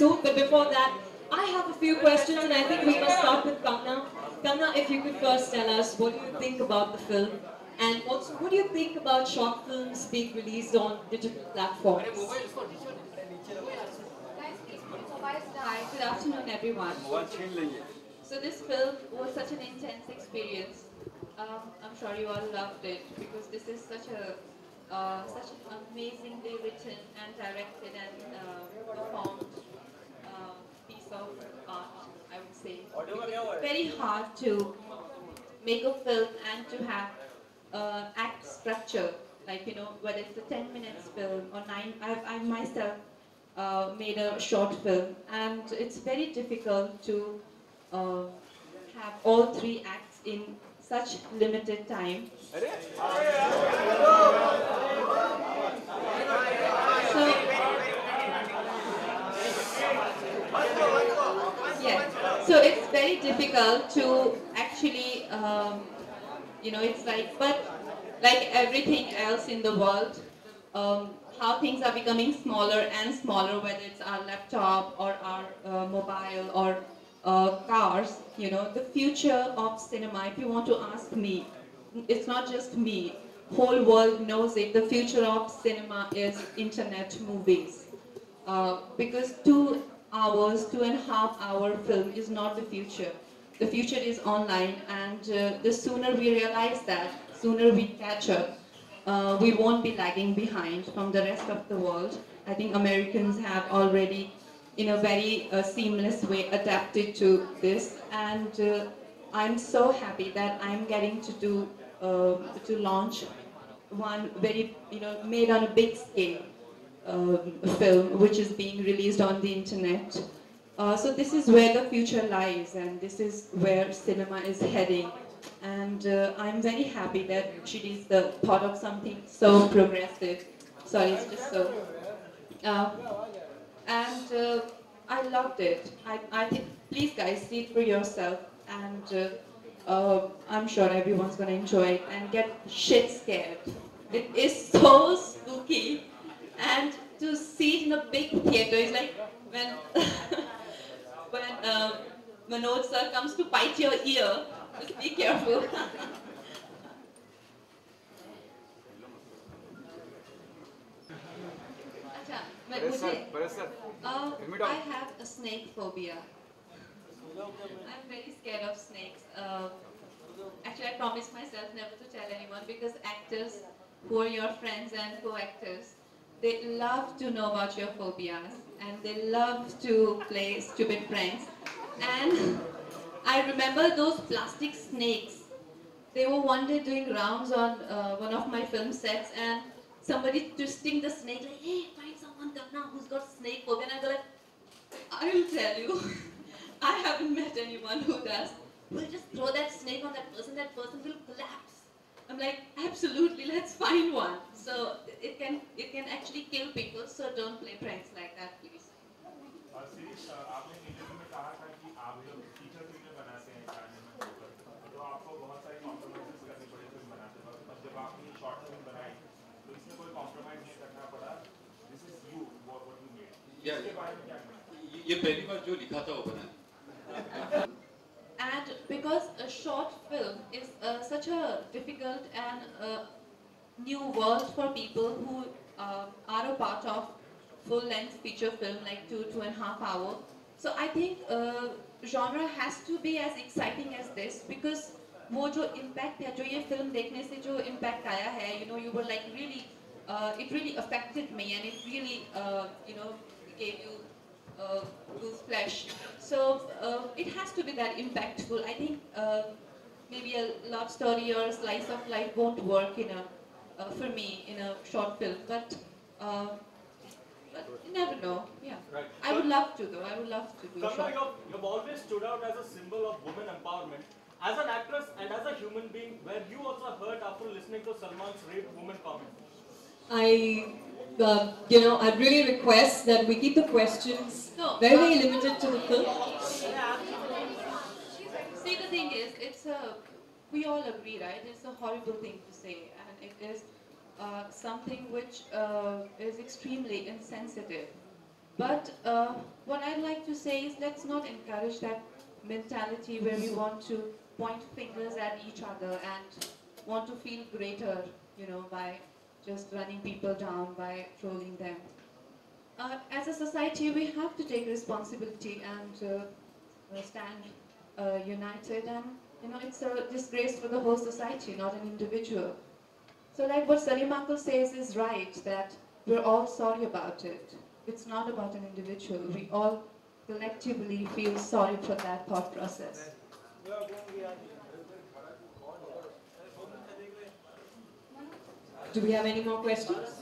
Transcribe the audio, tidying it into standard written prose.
soon. But before that, I have a few questions, and I think we must start with Kangna. Kangna, if you could first tell us, what do you think about the film? And also, what do you think about short films being released on digital platforms? Guys, before I start, good afternoon, everyone. So this film was such an intense experience. I'm sure you all loved it because this is such an amazingly written and directed and performed piece of art, I would say. Because it's very hard to make a film and to have act structure, like, whether it's a 10 minutes film or 9. I myself made a short film, and it's very difficult to uh, have all three acts in such limited time. So, yeah, so it's very difficult to actually, it's like, but like everything else in the world, how things are becoming smaller and smaller, whether it's our laptop or our mobile or cars, the future of cinema, if you want to ask me, it's not just me, whole world knows it, the future of cinema is internet movies. Because 2 hours, 2.5 hour film is not the future. The future is online, and the sooner we realize that, sooner we catch up, we won't be lagging behind from the rest of the world. I think Americans have already, in a very seamless way, adapted to this, and I'm so happy that I'm getting to launch one very, made on a big scale film, which is being released on the internet. So this is where the future lies, and this is where cinema is heading. And I'm very happy that she is the thought of something so progressive. Sorry, it's just so. Uh, and I loved it. I think, please guys, see it for yourself. And I'm sure everyone's gonna enjoy it and get shit scared. It is so spooky, and to see it in a big theater is like when when Manoj sir comes to bite your ear. Just be careful. अच्छा, I have a snake phobia. I'm very scared of snakes. Actually, I promised myself never to tell anyone because actors who are your friends and co-actors, they love to know about your phobias and they love to play stupid pranks. And I remember those plastic snakes. They were one day doing rounds on one of my film sets, and somebody twisting the snake like, "Hey, find someone now who's got snake phobia." And I go like, "I'll tell you, I haven't met anyone who does. We'll just throw that snake on that person will collapse." I'm like, absolutely, let's find one. So it can actually kill people, so don't play pranks like that, please. Shirish आपने interview में कहा था कि आप जब feature फिल्में बनाते हैं गाने में होकर तो आपको बहुत सारी कॉम्प्रोमाइजेस करनी पड़ी फिल्म बनाते वक्त, अब जब आपने ये शॉर्ट फिल्म बनाई तो इसमें कोई कॉम्प्रोमाइज नहीं करना पड़ा. This is you what you made. इसके बारे में क्या कहना? ये पहली बार जो लिखा था वो बना. And because a short film is such a difficult and new world for people who are a part of full-length feature film like 2.5 hour. So I think genre has to be as exciting as this, because वो जो impact है, जो ये film देखने से जो impact आया है, you were like really, it really affected me, and it really, gave you loose flesh. So it has to be that impactful. I think maybe a love story or a slice of life won't work for me in a short film, but you never know. Yeah, right. I would love to though. I would love to do a short. You've always stood out as a symbol of women empowerment. As an actress and as a human being, were you also hurt after listening to Salman's raped woman comment? I'd really request that we keep the questions very limited to the film. See, the thing is, we all agree, right? It's a horrible thing to say, and it is something which is extremely insensitive. But what I'd like to say is let's not encourage that mentality where we want to point fingers at each other and want to feel greater, you know, by just running people down, by trolling them. As a society, we have to take responsibility and stand united, and you know, it's a disgrace for the whole society, not an individual. So like what Salim uncle says is right, that we're all sorry about it. It's not about an individual. We all collectively feel sorry for that thought process. Do we have any more questions?